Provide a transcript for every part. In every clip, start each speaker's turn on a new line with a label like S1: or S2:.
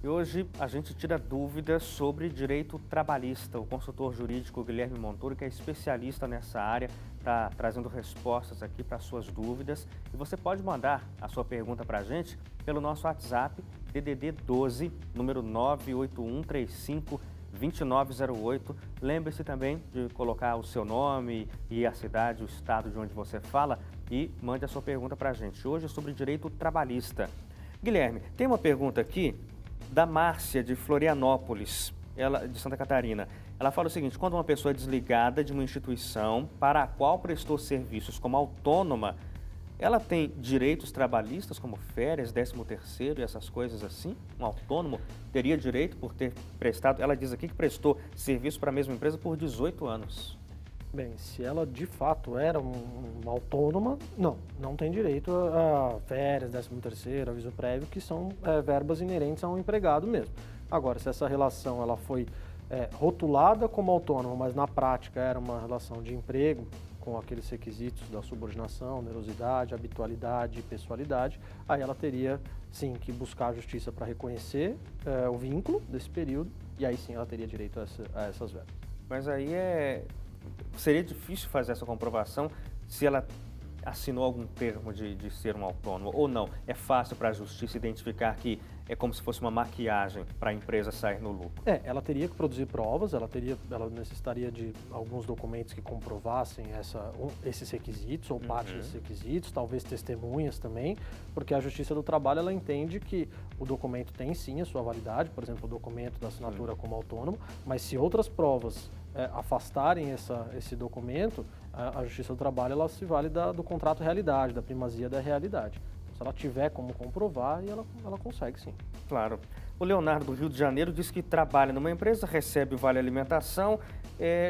S1: hoje a gente tira dúvidas sobre direito trabalhista. O consultor jurídico Guilherme Montoro, que é especialista nessa área, está trazendo respostas aqui para suas dúvidas. E você pode mandar a sua pergunta para a gente pelo nosso WhatsApp, DDD 12, número 981352908. Lembre-se também de colocar o seu nome e a cidade, o estado de onde você fala e mande a sua pergunta para a gente. Hoje é sobre direito trabalhista. Guilherme, tem uma pergunta aqui da Márcia, de Florianópolis, de Santa Catarina. Ela fala o seguinte: quando uma pessoa é desligada de uma instituição para a qual prestou serviços como autônoma, ela tem direitos trabalhistas como férias, 13º e essas coisas assim? Um autônomo teria direito por ter prestado, ela diz aqui que prestou serviço para a mesma empresa por 18 anos.
S2: Bem, se ela de fato era uma autônoma, não tem direito a férias, 13º, aviso prévio, que são verbas inerentes a um empregado mesmo. Agora, se essa relação ela foi rotulada como autônoma, mas na prática era uma relação de emprego, com aqueles requisitos da subordinação, onerosidade, habitualidade e pessoalidade, aí ela teria sim que buscar a justiça para reconhecer o vínculo desse período, e aí sim ela teria direito a essas verbas.
S1: Mas aí seria difícil fazer essa comprovação se ela assinou algum termo de ser um autônomo ou não. É fácil para a justiça identificar que é como se fosse uma maquiagem para a empresa sair no lucro.
S2: Ela teria que produzir provas, ela necessitaria de alguns documentos que comprovassem esses requisitos ou parte desses requisitos, talvez testemunhas também, porque a Justiça do Trabalho ela entende que o documento tem sim a sua validade, por exemplo, o documento da assinatura como autônomo, mas se outras provas afastarem esse documento, a Justiça do Trabalho ela se vale do contrato realidade, da primazia da realidade. Então, se ela tiver como comprovar, ela consegue sim.
S1: Claro. O Leonardo, do Rio de Janeiro, diz que trabalha numa empresa, recebe o vale alimentação,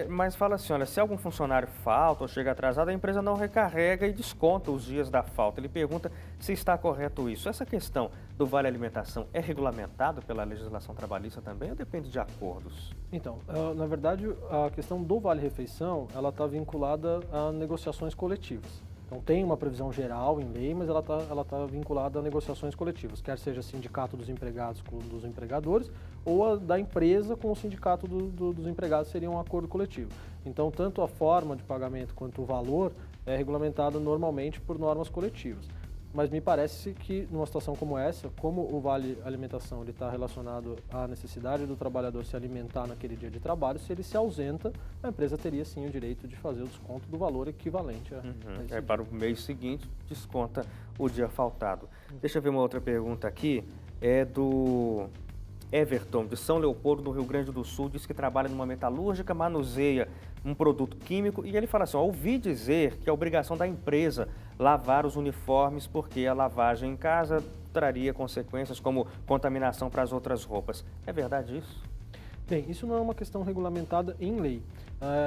S1: mas fala assim, olha, se algum funcionário falta ou chega atrasado, a empresa não recarrega e desconta os dias da falta. Ele pergunta se está correto isso. Essa questão do vale alimentação é regulamentado pela legislação trabalhista também ou depende de acordos?
S2: Então, na verdade, a questão do vale-refeição, ela está vinculada a negociações coletivas. Então, tem uma previsão geral em lei, mas ela tá vinculada a negociações coletivas, quer seja sindicato dos empregados com dos empregadores, ou a da empresa com o sindicato dos empregados seria um acordo coletivo. Então, tanto a forma de pagamento quanto o valor é regulamentado normalmente por normas coletivas. Mas me parece que numa situação como essa, como o vale alimentação está relacionado à necessidade do trabalhador se alimentar naquele dia de trabalho, se ele se ausenta, a empresa teria sim o direito de fazer o desconto do valor equivalente a esse dia.
S1: Para o mês seguinte, desconta o dia faltado. Deixa eu ver uma outra pergunta aqui, é do Everton, de São Leopoldo, do Rio Grande do Sul, diz que trabalha numa metalúrgica, manuseia um produto químico e ele fala assim, ouvi dizer que é obrigação da empresa lavar os uniformes porque a lavagem em casa traria consequências como contaminação para as outras roupas. É verdade isso?
S2: Bem, isso não é uma questão regulamentada em lei.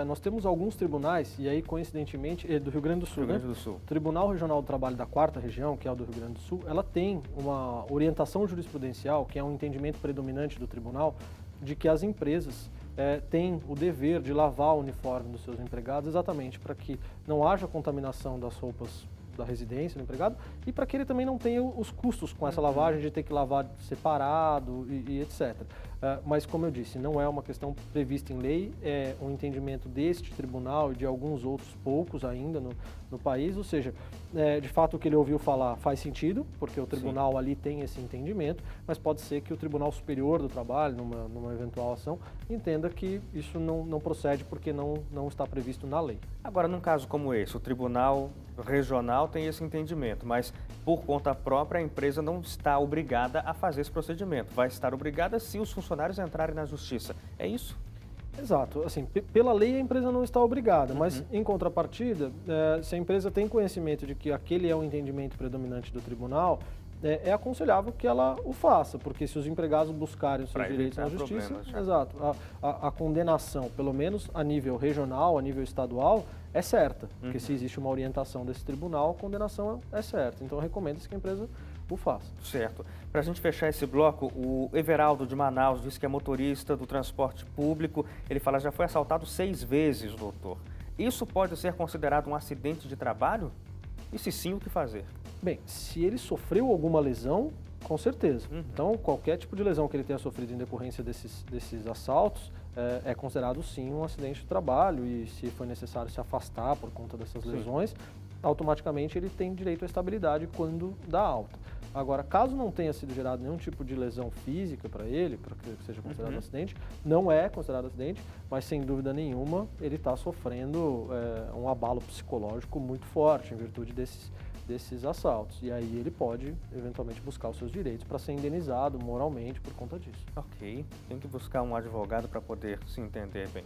S2: Nós temos alguns tribunais, e aí coincidentemente, do Rio Grande do Sul, O Tribunal Regional do Trabalho da 4ª Região, que é o do Rio Grande do Sul, ela tem uma orientação jurisprudencial, que é um entendimento predominante do tribunal, de que as empresas têm o dever de lavar o uniforme dos seus empregados exatamente para que não haja contaminação das roupas da residência do empregado e para que ele também não tenha os custos com essa lavagem de ter que lavar separado e etc. Mas, como eu disse, não é uma questão prevista em lei, é um entendimento deste tribunal e de alguns outros poucos ainda no país, ou seja, de fato o que ele ouviu falar faz sentido, porque o tribunal ali tem esse entendimento, mas pode ser que o Tribunal Superior do Trabalho, numa eventual ação, entenda que isso não procede porque não está previsto na lei.
S1: Agora, num caso como esse, o Tribunal Regional tem esse entendimento, mas por conta própria a empresa não está obrigada a fazer esse procedimento. Vai estar obrigada se os funcionários entrarem na justiça. É isso?
S2: Exato. Assim, pela lei a empresa não está obrigada, mas em contrapartida, se a empresa tem conhecimento de que aquele é o entendimento predominante do tribunal, é aconselhável que ela o faça, porque se os empregados buscarem os seus direitos na justiça, exato, a condenação, pelo menos a nível regional, a nível estadual, é certa, porque se existe uma orientação desse tribunal, a condenação é certa. Então, recomenda-se que a empresa o faça.
S1: Certo. Para a gente fechar esse bloco, o Everaldo de Manaus disse que é motorista do transporte público. Ele fala, já foi assaltado 6 vezes, doutor. Isso pode ser considerado um acidente de trabalho? E se sim, o que fazer?
S2: Bem, se ele sofreu alguma lesão, Com certeza. Então, qualquer tipo de lesão que ele tenha sofrido em decorrência desses assaltos é considerado, sim, um acidente de trabalho e se for necessário se afastar por conta dessas lesões, automaticamente ele tem direito à estabilidade quando dá alta. Agora, caso não tenha sido gerado nenhum tipo de lesão física para ele, para que seja considerado acidente, não é considerado acidente, mas sem dúvida nenhuma ele está sofrendo um abalo psicológico muito forte em virtude desses assaltos. E aí ele pode, eventualmente, buscar os seus direitos para ser indenizado moralmente por conta disso.
S1: Ok, tem que buscar um advogado para poder se entender bem.